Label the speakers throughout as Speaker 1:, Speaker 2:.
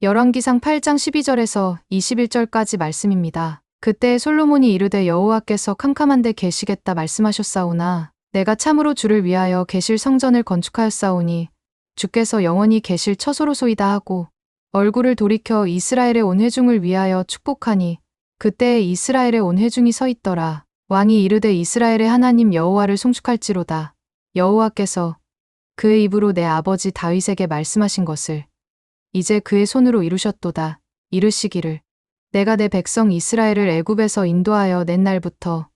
Speaker 1: 열왕기상 8장 12절에서 21절까지 말씀입니다. 그때 솔로몬이 이르되 여호와께서 캄캄한데 계시겠다 말씀하셨사오나 내가 참으로 주를 위하여 계실 성전을 건축하였사오니 주께서 영원히 계실 처소로소이다 하고 얼굴을 돌이켜 이스라엘의 온 회중을 위하여 축복하니 그때에 이스라엘의 온 회중이 서 있더라. 왕이 이르되 이스라엘의 하나님 여호와를 송축할지로다. 여호와께서 그의 입으로 내 아버지 다윗에게 말씀하신 것을 이제 그의 손으로 이루셨도다. 이르시기를 내가 내 백성 이스라엘을 애굽에서 인도하여 낸 날부터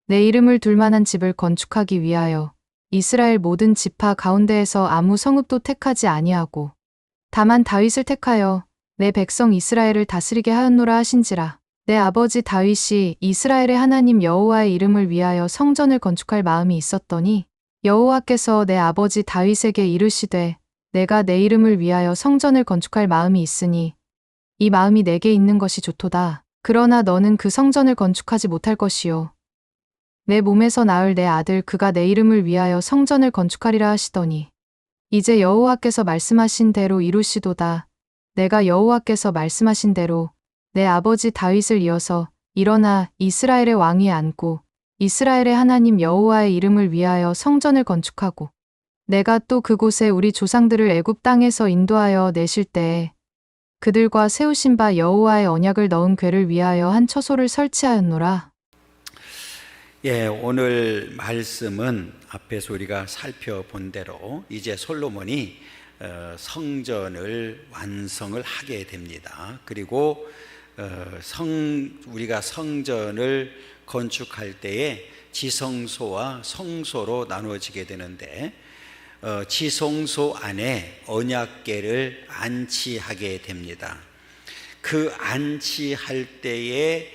Speaker 1: 내 이름을 둘 만한 집을 건축하기 위하여 이스라엘 모든 지파 가운데에서 아무 성읍도 택하지 아니하고 다만 다윗을 택하여 내 백성 이스라엘을 다스리게 하였노라 하신지라. 내 아버지 다윗이 이스라엘의 하나님 여호와의 이름을 위하여 성전을 건축할 마음이 있었더니 여호와께서 내 아버지 다윗에게 이르시되 내가 내 이름을 위하여 성전을 건축할 마음이 있으니 이 마음이 내게 있는 것이 좋도다. 그러나 너는 그 성전을 건축하지 못할 것이요 내 몸에서 낳을 내 아들 그가 내 이름을 위하여 성전을 건축하리라 하시더니 이제 여호와께서 말씀하신 대로 이루시도다. 내가 여호와께서 말씀하신 대로 내 아버지 다윗을 이어서 일어나 이스라엘의 왕위에 앉고 이스라엘의 하나님 여호와의 이름을 위하여 성전을 건축하고 내가 또 그곳에 우리 조상들을 애굽 땅에서 인도하여 내실 때에 그들과 세우신 바 여호와의 언약을 넣은 궤를 위하여 한 처소를 설치하였노라.
Speaker 2: 오늘 말씀은 앞에서 우리가 살펴본 대로 이제 솔로몬이 성전을 완성을 하게 됩니다. 그리고 우리가 성전을 건축할 때에 지성소와 성소로 나누어지게 되는데 지성소 안에 언약궤를 안치하게 됩니다. 그 안치할 때에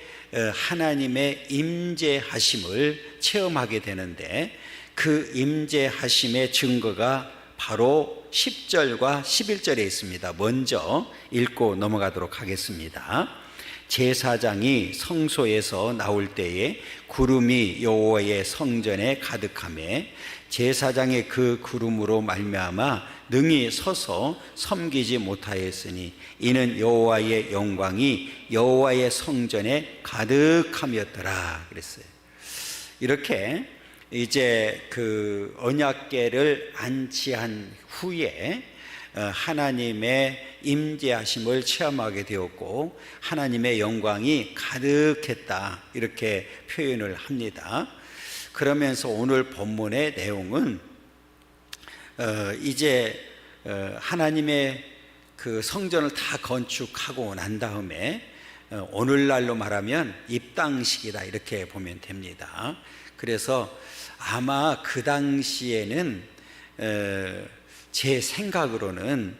Speaker 2: 하나님의 임재하심을 체험하게 되는데 그 임재하심의 증거가 바로 10절과 11절에 있습니다. 먼저 읽고 넘어가도록 하겠습니다. 제사장이 성소에서 나올 때에 구름이 여호와의 성전에 가득하매 제사장의 그 구름으로 말미암아 능히 서서 섬기지 못하였으니 이는 여호와의 영광이 여호와의 성전에 가득함이었더라 그랬어요. 이렇게 이제 그 언약궤를 안치한 후에 하나님의 임재하심을 체험하게 되었고 하나님의 영광이 가득했다 이렇게 표현을 합니다. 그러면서 오늘 본문의 내용은 이제 하나님의 그 성전을 다 건축하고 난 다음에 오늘날로 말하면 입당식이다 이렇게 보면 됩니다. 그래서 아마 그 당시에는 제 생각으로는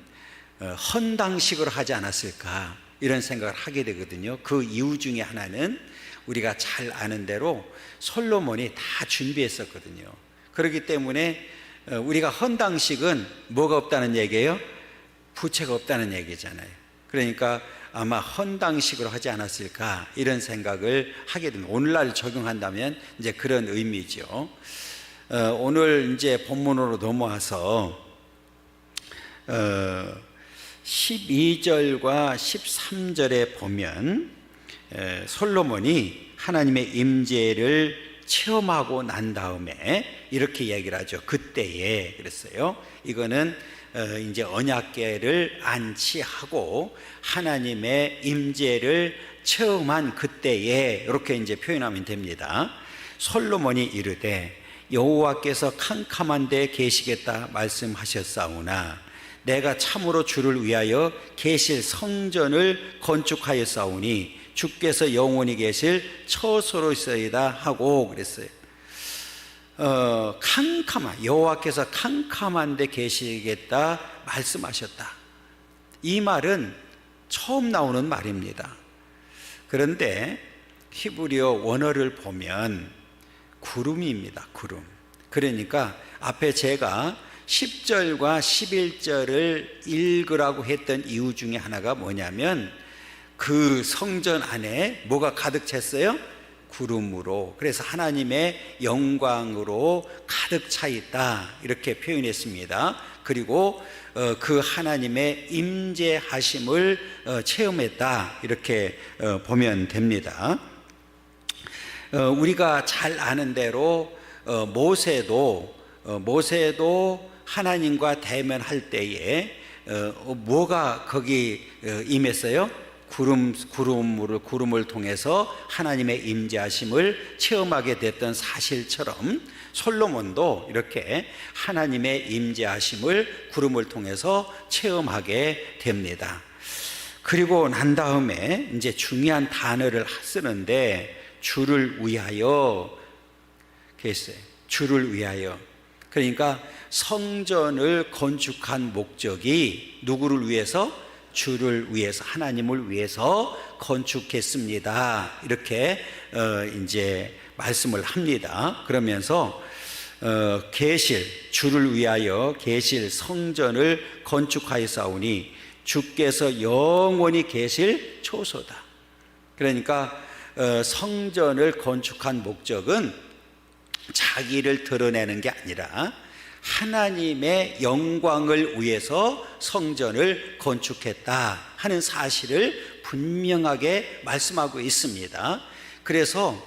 Speaker 2: 헌당식으로 하지 않았을까 이런 생각을 하게 되거든요. 그 이유 중에 하나는 우리가 잘 아는 대로 솔로몬이 다 준비했었거든요. 그렇기 때문에 우리가 헌당식은 뭐가 없다는 얘기예요? 부채가 없다는 얘기잖아요. 그러니까 아마 헌당식으로 하지 않았을까 이런 생각을 하게 됩니다. 오늘날 적용한다면 이제 그런 의미죠. 오늘 이제 본문으로 넘어와서 12절과 13절에 보면 솔로몬이 하나님의 임재를 체험하고 난 다음에 이렇게 얘기를 하죠. 그때에 그랬어요. 이거는 이제 언약궤를 안치하고 하나님의 임재를 체험한 그때에 이렇게 이제 표현하면 됩니다. 솔로몬이 이르되 여호와께서 캄캄한 데 계시겠다 말씀하셨사오나 내가 참으로 주를 위하여 계실 성전을 건축하였사오니 주께서 영원히 계실 처소로서이다 하고 그랬어요. 여호와께서 캄캄한 데 계시겠다 말씀하셨다. 이 말은 처음 나오는 말입니다. 그런데 히브리어 원어를 보면 구름입니다. 구름. 그러니까 앞에 제가 10절과 11절을 읽으라고 했던 이유 중에 하나가 뭐냐면 그 성전 안에 뭐가 가득 찼어요? 구름으로. 그래서 하나님의 영광으로 가득 차 있다 이렇게 표현했습니다. 그리고 그 하나님의 임재하심을 체험했다, 이렇게 보면 됩니다. 우리가 잘 아는 대로 모세도 하나님과 대면할 때에 뭐가 거기 임했어요? 구름을 통해서 하나님의 임재하심을 체험하게 됐던 사실처럼 솔로몬도 이렇게 하나님의 임재하심을 구름을 통해서 체험하게 됩니다. 그리고 난 다음에 이제 중요한 단어를 쓰는데, 주를 위하여 했어요. 주를 위하여. 그러니까 성전을 건축한 목적이 누구를 위해서? 주를 위해서, 하나님을 위해서 건축했습니다, 이렇게 이제 말씀을 합니다. 그러면서 계실, 주를 위하여 계실 성전을 건축하였사오니 주께서 영원히 계실 초소다. 그러니까 성전을 건축한 목적은 자기를 드러내는 게 아니라 하나님의 영광을 위해서 성전을 건축했다 하는 사실을 분명하게 말씀하고 있습니다. 그래서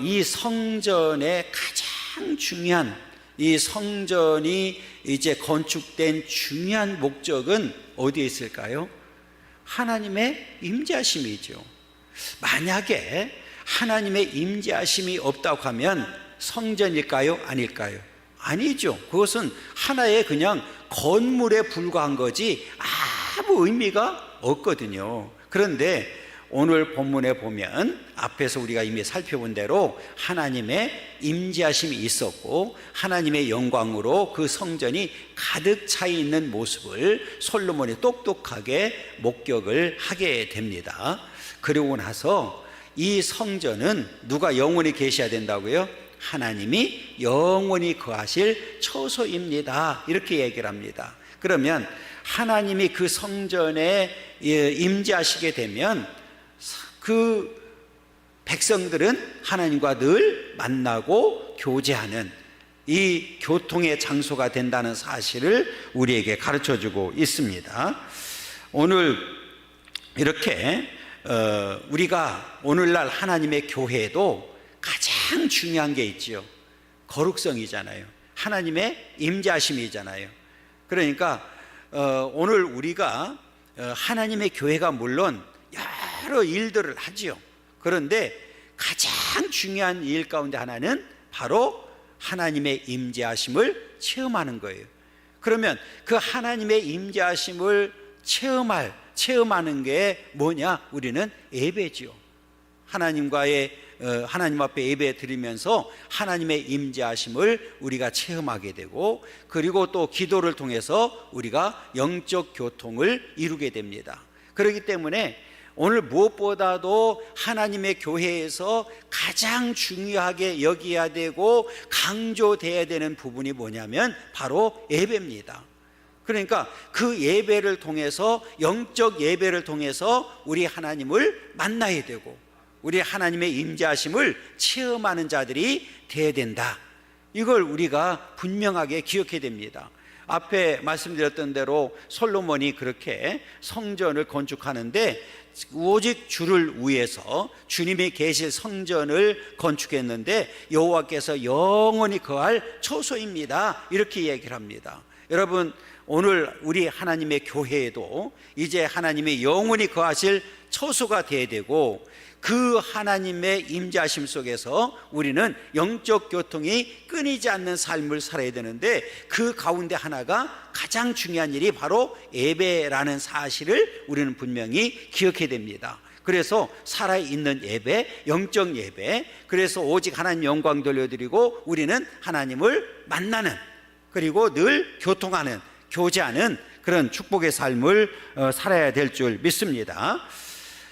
Speaker 2: 이 성전의 가장 중요한, 이 성전이 이제 건축된 중요한 목적은 어디에 있을까요? 하나님의 임재하심이죠. 만약에 하나님의 임재하심이 없다고 하면 성전일까요? 아닐까요? 아니죠. 그것은 하나의 그냥 건물에 불과한 거지 아무 의미가 없거든요. 그런데 오늘 본문에 보면 앞에서 우리가 이미 살펴본 대로 하나님의 임재하심이 있었고 하나님의 영광으로 그 성전이 가득 차 있는 모습을 솔로몬이 똑똑하게 목격을 하게 됩니다. 그리고 나서 이 성전은 누가 영원히 계셔야 된다고요? 하나님이 영원히 거하실 처소입니다, 이렇게 얘기를 합니다. 그러면 하나님이 그 성전에 임재하시게 되면 그 백성들은 하나님과 늘 만나고 교제하는 이 교통의 장소가 된다는 사실을 우리에게 가르쳐주고 있습니다. 오늘 이렇게 우리가 오늘날 하나님의 교회에도 가장 중요한 게 있지요. 거룩성이잖아요. 하나님의 임재하심이잖아요. 그러니까 오늘 우리가 하나님의 교회가 물론 여러 일들을 하지요. 그런데 가장 중요한 일 가운데 하나는 바로 하나님의 임재하심을 체험하는 거예요. 그러면 그 하나님의 임재하심을 체험하는 게 뭐냐? 우리는 예배지요. 하나님 앞에 예배 드리면서 하나님의 임재하심을 우리가 체험하게 되고, 그리고 또 기도를 통해서 우리가 영적 교통을 이루게 됩니다. 그렇기 때문에 오늘 무엇보다도 하나님의 교회에서 가장 중요하게 여겨야 되고 강조돼야 되는 부분이 뭐냐면 바로 예배입니다. 그러니까 그 예배를 통해서, 영적 예배를 통해서 우리 하나님을 만나야 되고 우리 하나님의 임재하심을 체험하는 자들이 되어야 된다. 이걸 우리가 분명하게 기억해야 됩니다. 앞에 말씀드렸던 대로 솔로몬이 그렇게 성전을 건축하는데 오직 주를 위해서 주님이 계실 성전을 건축했는데 여호와께서 영원히 거할 초소입니다, 이렇게 얘기를 합니다. 여러분, 오늘 우리 하나님의 교회에도 이제 하나님의 영원히 거하실 처소가 되어야 되고, 그 하나님의 임재하심 속에서 우리는 영적 교통이 끊이지 않는 삶을 살아야 되는데, 그 가운데 하나가 가장 중요한 일이 바로 예배라는 사실을 우리는 분명히 기억해야 됩니다. 그래서 살아있는 예배, 영적 예배, 그래서 오직 하나님 영광 돌려드리고 우리는 하나님을 만나는, 그리고 늘 교통하는, 교제하는 그런 축복의 삶을 살아야 될 줄 믿습니다.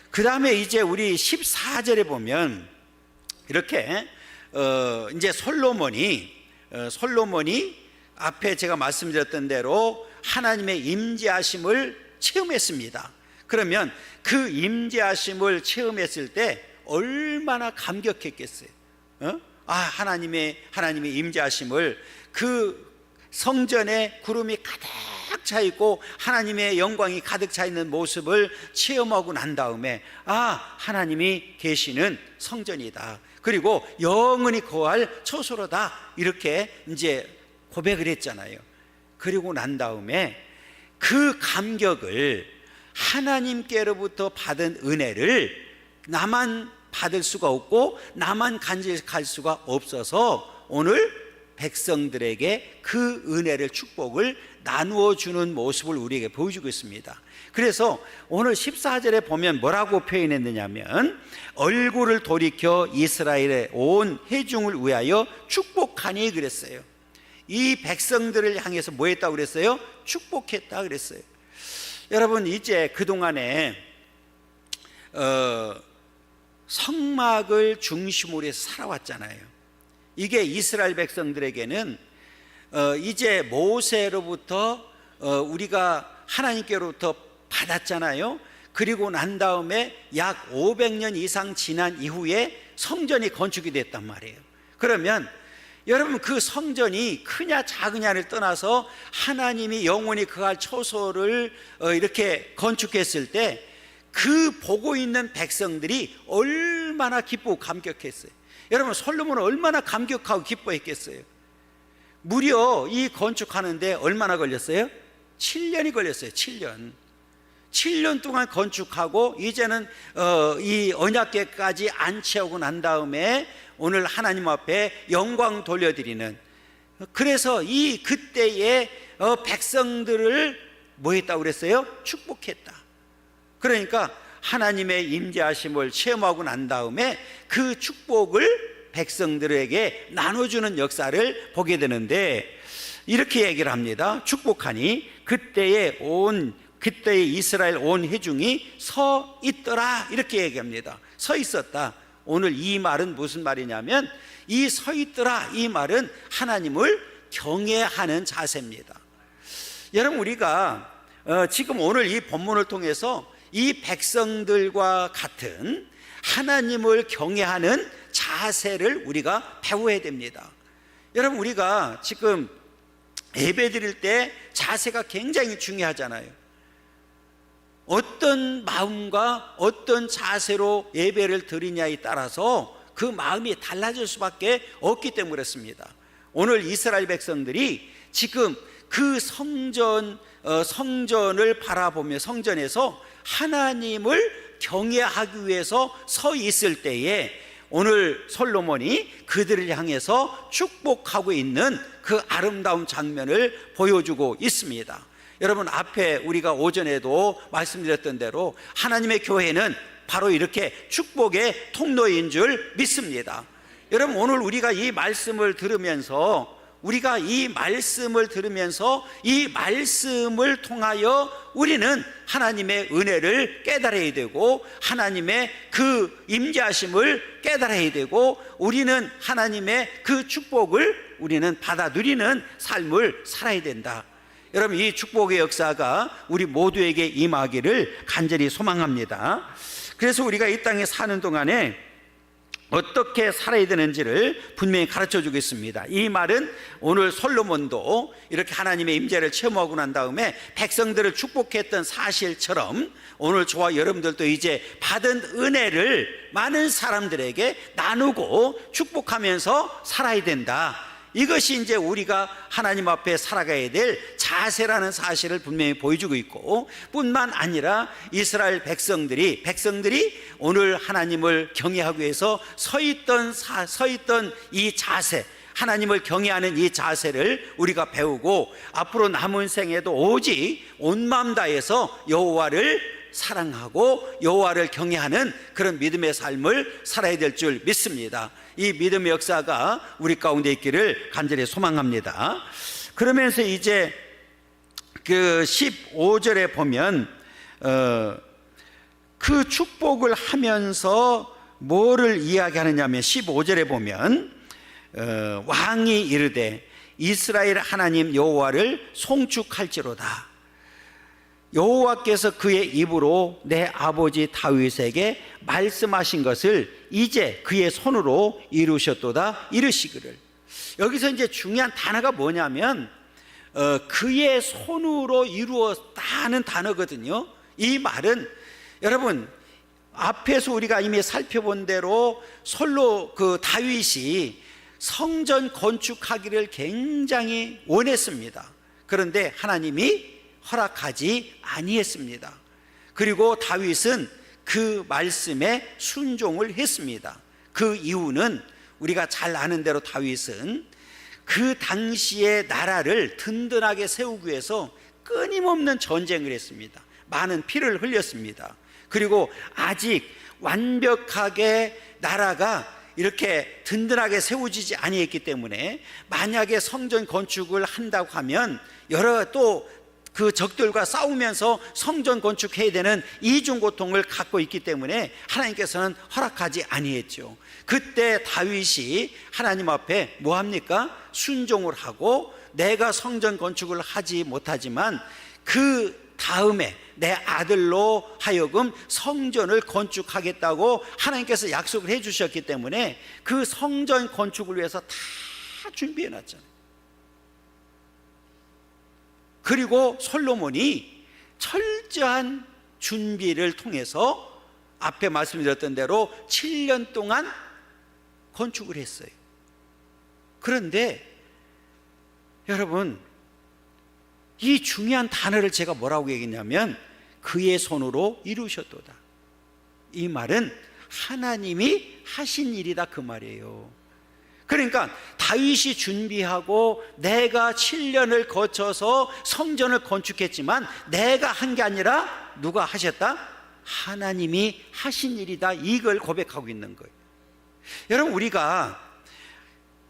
Speaker 2: 그 다음에 이제 우리 14절에 보면 이렇게 이제 솔로몬이 앞에 제가 말씀드렸던 대로 하나님의 임재하심을 체험했습니다. 그러면 그 임재하심을 체험했을 때 얼마나 감격했겠어요. 하나님의 임재하심을, 그 성전에 구름이 가득 차 있고 하나님의 영광이 가득 차 있는 모습을 체험하고 난 다음에 하나님이 계시는 성전이다, 그리고 영원히 거할 처소로다, 이렇게 이제 고백을 했잖아요. 그리고 난 다음에 그 감격을, 하나님께로부터 받은 은혜를 나만 받을 수가 없고 나만 간직할 수가 없어서 오늘 백성들에게 그 은혜를, 축복을 나누어 주는 모습을 우리에게 보여주고 있습니다. 그래서 오늘 14절에 보면 뭐라고 표현했느냐면, 얼굴을 돌이켜 이스라엘의 온 회중을 위하여 축복하니 그랬어요. 이 백성들을 향해서 뭐 했다고 그랬어요? 축복했다 그랬어요. 여러분, 이제 그동안에 성막을 중심으로 해서 살아왔잖아요. 이게 이스라엘 백성들에게는 이제 모세로부터 우리가 하나님께로부터 받았잖아요. 그리고 난 다음에 약 500년 이상 지난 이후에 성전이 건축이 됐단 말이에요. 그러면 여러분, 그 성전이 크냐 작으냐를 떠나서 하나님이 영원히 거할 처소를 이렇게 건축했을 때 그 보고 있는 백성들이 얼마나 기쁘고 감격했어요. 여러분, 솔로몬은 얼마나 감격하고 기뻐했겠어요. 무려 이 건축하는데 얼마나 걸렸어요? 7년이 걸렸어요. 7년 동안 건축하고 이제는 이 언약궤까지 안치하고 난 다음에 오늘 하나님 앞에 영광 돌려드리는, 그래서 이 그때의 백성들을 뭐 했다고 그랬어요? 축복했다. 그러니까 하나님의 임재하심을 체험하고 난 다음에 그 축복을 백성들에게 나눠주는 역사를 보게 되는데, 이렇게 얘기를 합니다. 축복하니 그때의 이스라엘 온 회중이 서 있더라, 이렇게 얘기합니다. 서 있었다. 오늘 이 말은 무슨 말이냐면, 이 서 있더라, 이 말은 하나님을 경외하는 자세입니다. 여러분, 우리가 지금 오늘 이 본문을 통해서 이 백성들과 같은 하나님을 경외하는 자세를 우리가 배워야 됩니다. 여러분, 우리가 지금 예배 드릴 때 자세가 굉장히 중요하잖아요. 어떤 마음과 어떤 자세로 예배를 드리냐에 따라서 그 마음이 달라질 수밖에 없기 때문에 그렇습니다. 오늘 이스라엘 백성들이 지금 그 성전을 바라보며 성전에서 하나님을 경외하기 위해서 서 있을 때에 오늘 솔로몬이 그들을 향해서 축복하고 있는 그 아름다운 장면을 보여주고 있습니다. 여러분, 앞에 우리가 오전에도 말씀드렸던 대로 하나님의 교회는 바로 이렇게 축복의 통로인 줄 믿습니다. 여러분, 오늘 우리가 이 말씀을 들으면서 이 말씀을 통하여 우리는 하나님의 은혜를 깨달아야 되고 하나님의 그 임재하심을 깨달아야 되고 우리는 하나님의 그 축복을 우리는 받아 누리는 삶을 살아야 된다. 여러분, 이 축복의 역사가 우리 모두에게 임하기를 간절히 소망합니다. 그래서 우리가 이 땅에 사는 동안에 어떻게 살아야 되는지를 분명히 가르쳐 주겠습니다. 이 말은 오늘 솔로몬도 이렇게 하나님의 임재를 체험하고 난 다음에 백성들을 축복했던 사실처럼 오늘 저와 여러분들도 이제 받은 은혜를 많은 사람들에게 나누고 축복하면서 살아야 된다. 이것이 이제 우리가 하나님 앞에 살아가야 될 자세라는 사실을 분명히 보여주고 있고, 뿐만 아니라 이스라엘 백성들이 오늘 하나님을 경외하기 위해서 서 있던 이 자세, 하나님을 경외하는 이 자세를 우리가 배우고 앞으로 남은 생에도 오직 온 마음 다해서 여호와를 사랑하고 여호와를 경외하는 그런 믿음의 삶을 살아야 될 줄 믿습니다. 이 믿음의 역사가 우리 가운데 있기를 간절히 소망합니다. 그러면서 이제 그 15절에 보면 그 축복을 하면서 뭐를 이야기하느냐면 15절에 보면 왕이 이르되 이스라엘 하나님 여호와를 송축할지로다. 여호와께서 그의 입으로 내 아버지 다윗에게 말씀하신 것을 이제 그의 손으로 이루셨도다 이르시기를. 여기서 이제 중요한 단어가 뭐냐면 그의 손으로 이루었다는 단어거든요. 이 말은 여러분 앞에서 우리가 이미 살펴본 대로 다윗이 성전 건축하기를 굉장히 원했습니다. 그런데 하나님이 허락하지 아니했습니다. 그리고 다윗은 그 말씀에 순종을 했습니다. 그 이유는 우리가 잘 아는 대로 다윗은 그 당시의 나라를 든든하게 세우기 위해서 끊임없는 전쟁을 했습니다. 많은 피를 흘렸습니다. 그리고 아직 완벽하게 나라가 이렇게 든든하게 세워지지 아니했기 때문에 만약에 성전 건축을 한다고 하면 여러 또 그 적들과 싸우면서 성전 건축해야 되는 이중 고통을 갖고 있기 때문에 하나님께서는 허락하지 아니했죠. 그때 다윗이 하나님 앞에 뭐합니까? 순종을 하고 내가 성전 건축을 하지 못하지만 그 다음에 내 아들로 하여금 성전을 건축하겠다고 하나님께서 약속을 해주셨기 때문에 그 성전 건축을 위해서 다 준비해 놨잖아요. 그리고 솔로몬이 철저한 준비를 통해서 앞에 말씀드렸던 대로 7년 동안 건축을 했어요. 그런데 여러분 이 중요한 단어를 제가 뭐라고 얘기했냐면 그의 손으로 이루셨도다. 이 말은 하나님이 하신 일이다 그 말이에요. 그러니까 다윗이 준비하고 내가 7년을 거쳐서 성전을 건축했지만 내가 한 게 아니라 누가 하셨다? 하나님이 하신 일이다. 이걸 고백하고 있는 거예요. 여러분 우리가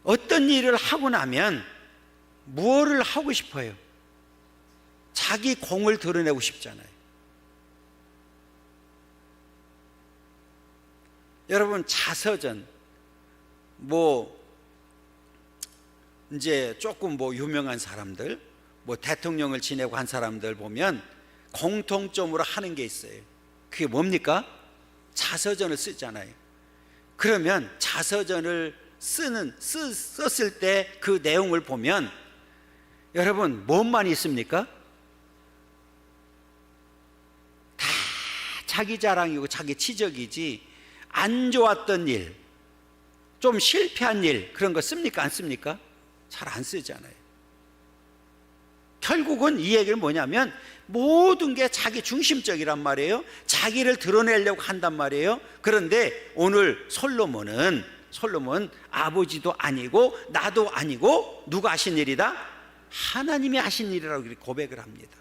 Speaker 2: 어떤 일을 하고 나면 무엇을 하고 싶어요? 자기 공을 드러내고 싶잖아요. 여러분 자서전 이제 조금 유명한 사람들 대통령을 지내고 한 사람들 보면 공통점으로 하는 게 있어요. 그게 뭡니까? 자서전을 쓰잖아요. 그러면 자서전을 썼을 때 그 내용을 보면 여러분 뭐만 있습니까? 다 자기 자랑이고 자기 치적이지 안 좋았던 일, 좀 실패한 일 그런 거 씁니까? 안 씁니까? 잘 안 쓰잖아요. 결국은 이 얘기는 뭐냐면 모든 게 자기 중심적이란 말이에요. 자기를 드러내려고 한단 말이에요. 그런데 오늘 솔로몬 아버지도 아니고 나도 아니고 누가 하신 일이다? 하나님이 하신 일이라고 고백을 합니다.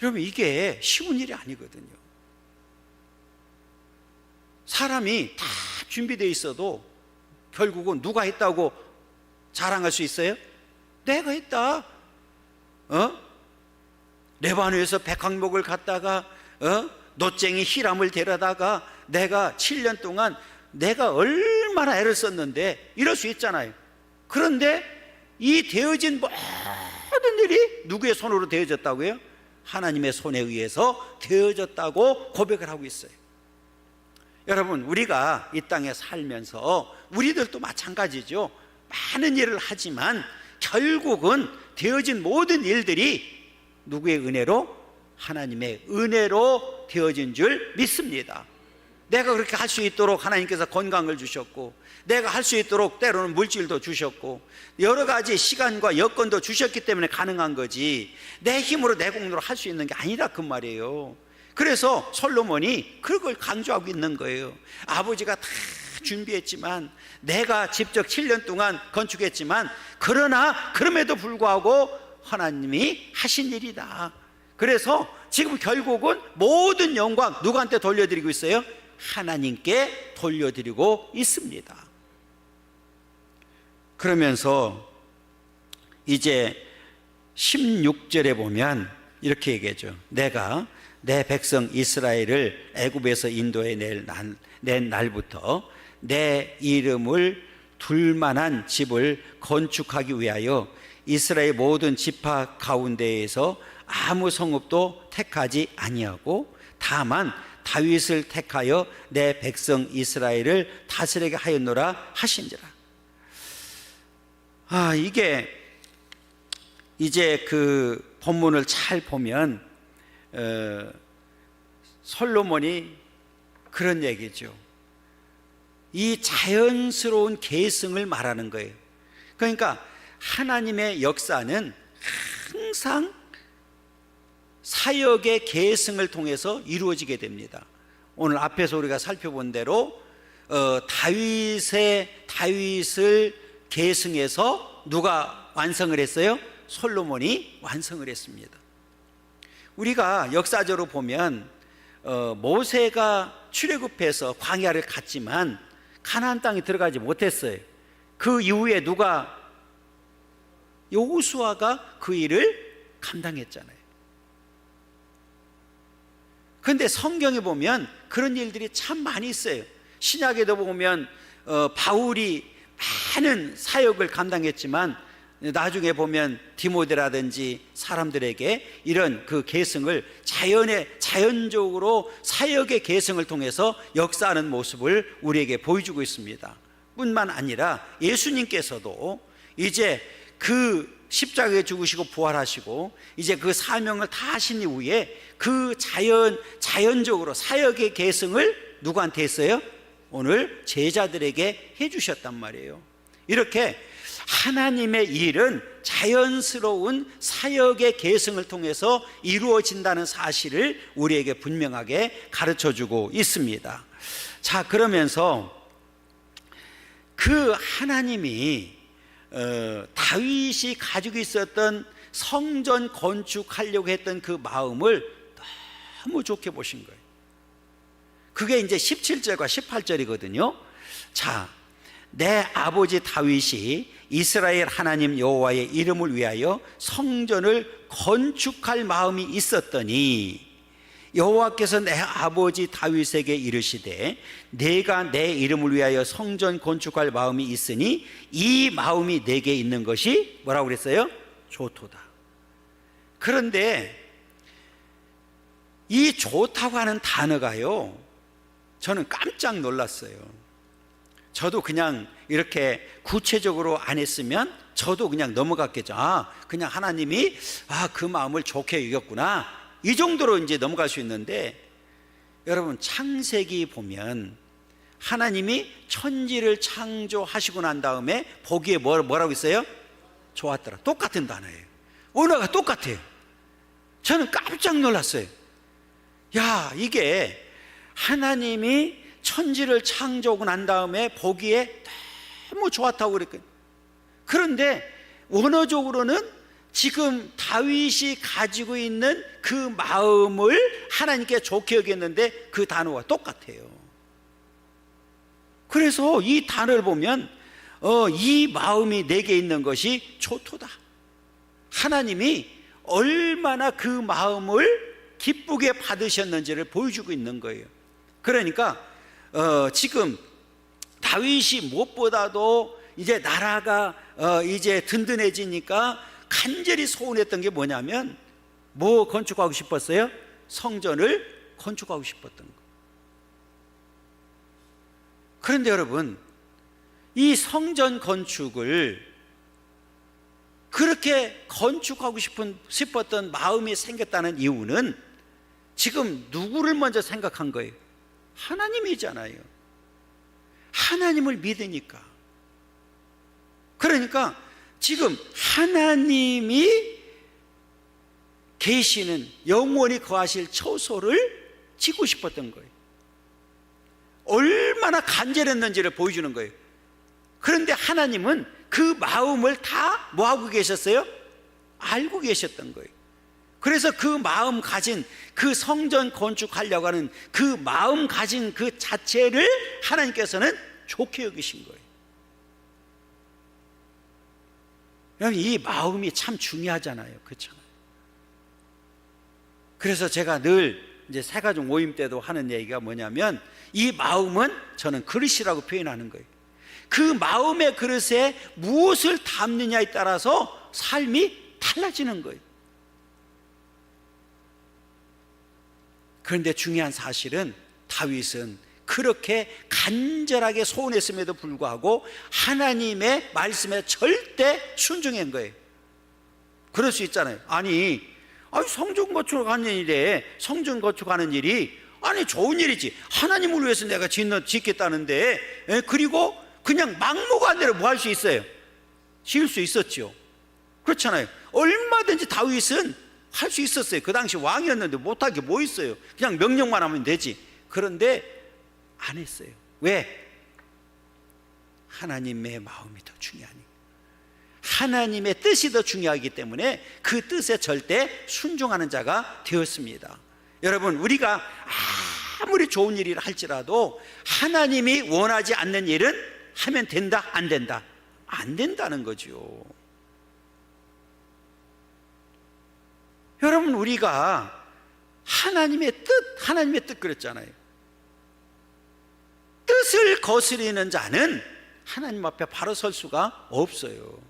Speaker 2: 여러분 이게 쉬운 일이 아니거든요. 사람이 다 준비되어 있어도 결국은 누가 했다고 자랑할 수 있어요? 내가 했다. 레바논에서 백항목을 갖다가 노쟁이 히람을 데려다가 내가 7년 동안 내가 얼마나 애를 썼는데 이럴 수 있잖아요. 그런데 이 되어진 모든 일이 누구의 손으로 되어졌다고요? 하나님의 손에 의해서 되어졌다고 고백을 하고 있어요. 여러분 우리가 이 땅에 살면서 우리들도 마찬가지죠. 많은 일을 하지만 결국은 되어진 모든 일들이 누구의 은혜로? 하나님의 은혜로 되어진 줄 믿습니다. 내가 그렇게 할 수 있도록 하나님께서 건강을 주셨고 내가 할 수 있도록 때로는 물질도 주셨고 여러 가지 시간과 여건도 주셨기 때문에 가능한 거지 내 힘으로 내 공로로 할 수 있는 게 아니라 그 말이에요. 그래서 솔로몬이 그걸 강조하고 있는 거예요. 아버지가 다 준비했지만 내가 직접 7년 동안 건축했지만 그러나 그럼에도 불구하고 하나님이 하신 일이다. 그래서 지금 결국은 모든 영광 누구한테 돌려드리고 있어요? 하나님께 돌려드리고 있습니다. 그러면서 이제 16절에 보면 이렇게 얘기하죠. 내가 내 백성 이스라엘을 애굽에서 인도해 낸 날부터 내 이름을 둘 만한 집을 건축하기 위하여 이스라엘 모든 지파 가운데에서 아무 성읍도 택하지 아니하고 다만 다윗을 택하여 내 백성 이스라엘을 다스리게 하였노라 하신지라. 이게 이제 그 본문을 잘 보면 솔로몬이 그런 얘기죠. 이 자연스러운 계승을 말하는 거예요. 그러니까 하나님의 역사는 항상 사역의 계승을 통해서 이루어지게 됩니다. 오늘 앞에서 우리가 살펴본 대로 다윗을 계승해서 누가 완성을 했어요? 솔로몬이 완성을 했습니다. 우리가 역사적으로 보면 모세가 출애굽해서 광야를 갔지만 가나안 땅에 들어가지 못했어요. 그 이후에 누가? 여호수아가 그 일을 감당했잖아요. 그런데 성경에 보면 그런 일들이 참 많이 있어요. 신약에도 보면 바울이 많은 사역을 감당했지만 나중에 보면 디모데라든지 사람들에게 이런 그 계승을 자연적으로 사역의 계승을 통해서 역사하는 모습을 우리에게 보여주고 있습니다. 뿐만 아니라 예수님께서도 이제 그 십자가에 죽으시고 부활하시고 이제 그 사명을 다 하신 이후에 그 자연적으로 사역의 계승을 누구한테 했어요? 오늘 제자들에게 해주셨단 말이에요. 이렇게 하나님의 일은 자연스러운 사역의 계승을 통해서 이루어진다는 사실을 우리에게 분명하게 가르쳐주고 있습니다. 자, 그러면서 그 하나님이 다윗이 가지고 있었던 성전 건축하려고 했던 그 마음을 너무 좋게 보신 거예요. 그게 이제 17절과 18절이거든요. 자, 내 아버지 다윗이 이스라엘 하나님 여호와의 이름을 위하여 성전을 건축할 마음이 있었더니 여호와께서 내 아버지 다윗에게 이르시되 내가 내 이름을 위하여 성전 건축할 마음이 있으니 이 마음이 내게 있는 것이 뭐라고 그랬어요? 좋도다. 그런데 이 좋다고 하는 단어가요, 저는 깜짝 놀랐어요. 저도 그냥 이렇게 구체적으로 안 했으면 저도 그냥 넘어갔겠죠. 그냥 하나님이 그 마음을 좋게 여겼구나, 이 정도로 이제 넘어갈 수 있는데, 여러분 창세기 보면 하나님이 천지를 창조하시고 난 다음에 보기에 뭐라고 있어요? 좋았더라. 똑같은 단어예요. 언어가 똑같아요. 저는 깜짝 놀랐어요. 야, 이게 하나님이 천지를 창조하고 난 다음에 보기에 너무 좋았다고 그랬거든요. 그런데 원어적으로는 지금 다윗이 가지고 있는 그 마음을 하나님께 좋게 여겼는데 그 단어와 똑같아요. 그래서 이 단어를 보면 이 마음이 내게 있는 것이 좋도다. 하나님이 얼마나 그 마음을 기쁘게 받으셨는지를 보여주고 있는 거예요. 그러니까 지금 다윗이 무엇보다도 이제 나라가 이제 든든해지니까 간절히 소원했던 게 뭐냐면, 뭐 건축하고 싶었어요? 성전을 건축하고 싶었던 거. 그런데 여러분, 이 성전 건축을 그렇게 건축하고 싶었던 마음이 생겼다는 이유는 지금 누구를 먼저 생각한 거예요? 하나님이잖아요. 하나님을 믿으니까. 그러니까 지금 하나님이 계시는, 영원히 거하실 처소를 짓고 싶었던 거예요. 얼마나 간절했는지를 보여주는 거예요. 그런데 하나님은 그 마음을 다 뭐하고 계셨어요? 알고 계셨던 거예요. 그래서 그 마음 가진, 그 성전 건축하려고 하는 그 마음 가진 그 자체를 하나님께서는 좋게 여기신 거예요. 여러분, 이 마음이 참 중요하잖아요. 그렇잖아요. 그래서 제가 늘 이제 새가족 모임 때도 하는 얘기가 뭐냐면, 이 마음은 저는 그릇이라고 표현하는 거예요. 그 마음의 그릇에 무엇을 담느냐에 따라서 삶이 달라지는 거예요. 그런데 중요한 사실은 다윗은 그렇게 간절하게 소원했음에도 불구하고 하나님의 말씀에 절대 순종한 거예요. 그럴 수 있잖아요. 아니 성전 건축하는 일에 성전 건축하는 일이 아니 좋은 일이지. 하나님을 위해서 내가 짓겠다는데 그리고 그냥 막무가내로 대로 뭐 할 수 있어요? 지을 수 있었죠. 그렇잖아요. 얼마든지 다윗은 할 수 있었어요. 그 당시 왕이었는데 못할 게 뭐 있어요? 그냥 명령만 하면 되지. 그런데 안 했어요. 왜? 하나님의 마음이 더 중요하니, 하나님의 뜻이 더 중요하기 때문에 그 뜻에 절대 순종하는 자가 되었습니다. 여러분, 우리가 아무리 좋은 일이라 할지라도 하나님이 원하지 않는 일은 하면 된다? 안 된다? 안 된다는 거죠. 여러분, 우리가 하나님의 뜻 그랬잖아요. 뜻을 거스리는 자는 하나님 앞에 바로 설 수가 없어요.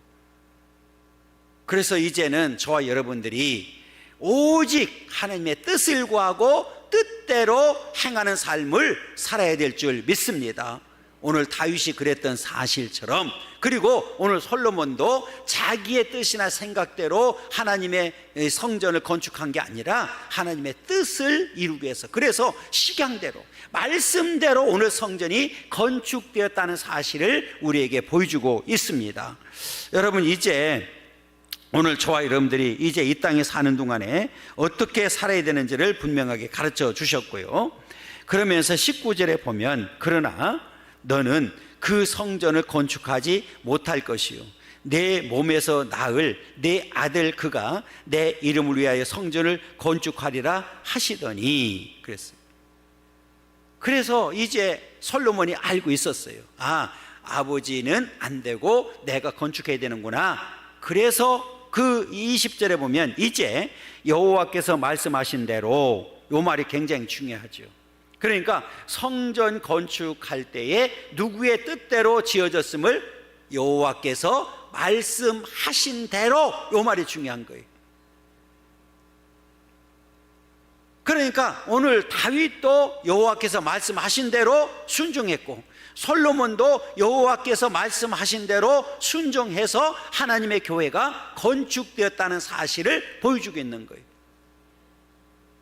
Speaker 2: 그래서 이제는 저와 여러분들이 오직 하나님의 뜻을 구하고 뜻대로 행하는 삶을 살아야 될 줄 믿습니다. 오늘 다윗이 그랬던 사실처럼, 그리고 오늘 솔로몬도 자기의 뜻이나 생각대로 하나님의 성전을 건축한 게 아니라 하나님의 뜻을 이루기 위해서, 그래서 식양대로 말씀대로 오늘 성전이 건축되었다는 사실을 우리에게 보여주고 있습니다. 여러분, 이제 오늘 저와 여러분들이 이제 이 땅에 사는 동안에 어떻게 살아야 되는지를 분명하게 가르쳐 주셨고요. 그러면서 19절에 보면, 그러나 너는 그 성전을 건축하지 못할 것이요 내 몸에서 낳을 내 아들 그가 내 이름을 위하여 성전을 건축하리라 하시더니 그랬어요. 그래서 이제 솔로몬이 알고 있었어요. 아버지는 안 되고 내가 건축해야 되는구나. 그래서 그 20절에 보면 이제 여호와께서 말씀하신 대로, 이 말이 굉장히 중요하죠. 그러니까 성전 건축할 때에 누구의 뜻대로 지어졌음을 여호와께서 말씀하신 대로, 이 말이 중요한 거예요. 그러니까 오늘 다윗도 여호와께서 말씀하신 대로 순종했고, 솔로몬도 여호와께서 말씀하신 대로 순종해서 하나님의 교회가 건축되었다는 사실을 보여주고 있는 거예요.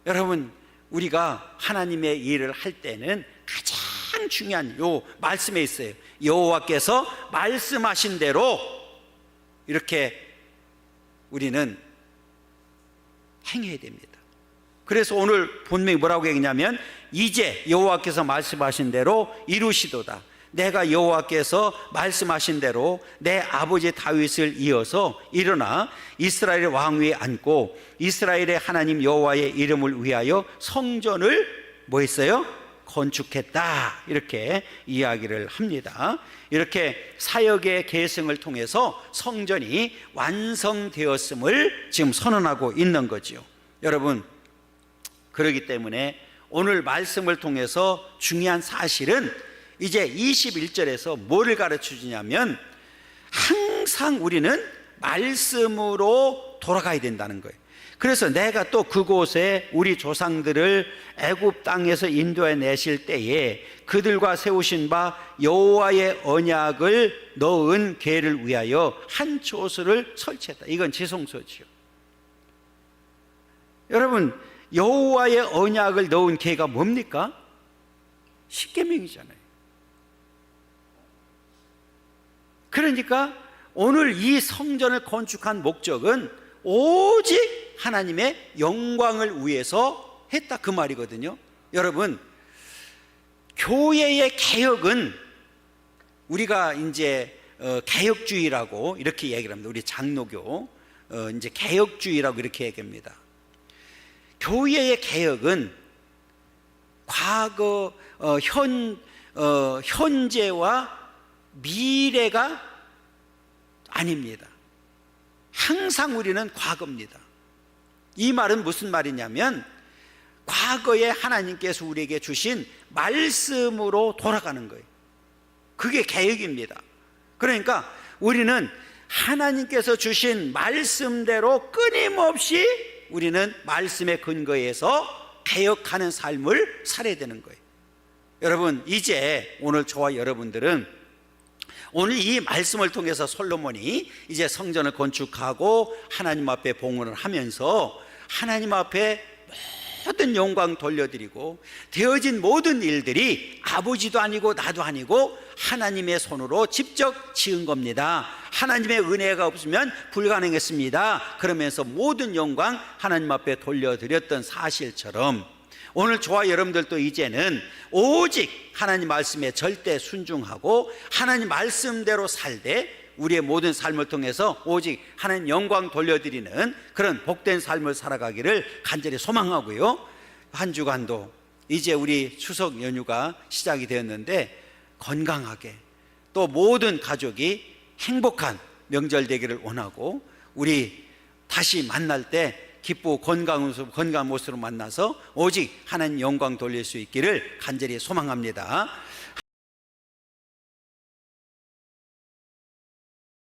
Speaker 2: 여러분, 우리가 하나님의 일을 할 때는 가장 중요한 요 말씀에 있어요. 여호와께서 말씀하신 대로 이렇게 우리는 행해야 됩니다. 그래서 오늘 본명이 뭐라고 얘기냐면, 이제 여호와께서 말씀하신 대로 이루시도다. 내가 여호와께서 말씀하신 대로 내 아버지 다윗을 이어서 일어나 이스라엘의 왕 위에 앉고 이스라엘의 하나님 여호와의 이름을 위하여 성전을 뭐 했어요? 건축했다. 이렇게 이야기를 합니다. 이렇게 사역의 계승을 통해서 성전이 완성되었음을 지금 선언하고 있는 거죠. 여러분, 그렇기 때문에 오늘 말씀을 통해서 중요한 사실은 이제 21절에서 뭐를 가르쳐 주냐면, 항상 우리는 말씀으로 돌아가야 된다는 거예요. 그래서 내가 또 그곳에 우리 조상들을 애굽 땅에서 인도해 내실 때에 그들과 세우신 바 여호와의 언약을 넣은 궤를 위하여 한 초소를 설치했다. 이건 지성소지요. 여러분, 여호와의 언약을 넣은 궤가 뭡니까? 십계명이잖아요. 그러니까 오늘 이 성전을 건축한 목적은 오직 하나님의 영광을 위해서 했다, 그 말이거든요. 여러분, 교회의 개혁은 우리가 이제 개혁주의라고 이렇게 얘기를 합니다. 우리 장로교 이제 개혁주의라고 이렇게 얘기합니다. 교회의 개혁은 과거, 현재와 미래가 아닙니다. 항상 우리는 과거입니다. 이 말은 무슨 말이냐면, 과거에 하나님께서 우리에게 주신 말씀으로 돌아가는 거예요. 그게 개혁입니다. 그러니까 우리는 하나님께서 주신 말씀대로 끊임없이 우리는 말씀에 근거해서 개혁하는 삶을 살아야 되는 거예요. 여러분, 이제 오늘 저와 여러분들은 오늘 이 말씀을 통해서 솔로몬이 이제 성전을 건축하고 하나님 앞에 봉헌을 하면서 하나님 앞에 모든 영광 돌려드리고 되어진 모든 일들이 아버지도 아니고 나도 아니고 하나님의 손으로 직접 지은 겁니다. 하나님의 은혜가 없으면 불가능했습니다. 그러면서 모든 영광 하나님 앞에 돌려드렸던 사실처럼 오늘 저와 여러분들도 이제는 오직 하나님 말씀에 절대 순종하고 하나님 말씀대로 살되 우리의 모든 삶을 통해서 오직 하나님 영광 돌려드리는 그런 복된 삶을 살아가기를 간절히 소망하고요. 한 주간도 이제 우리 추석 연휴가 시작이 되었는데 건강하게 또 모든 가족이 행복한 명절 되기를 원하고 우리 다시 만날 때 기쁘고 건강한 모습으로 만나서 오직 하나님 영광 돌릴 수 있기를 간절히 소망합니다.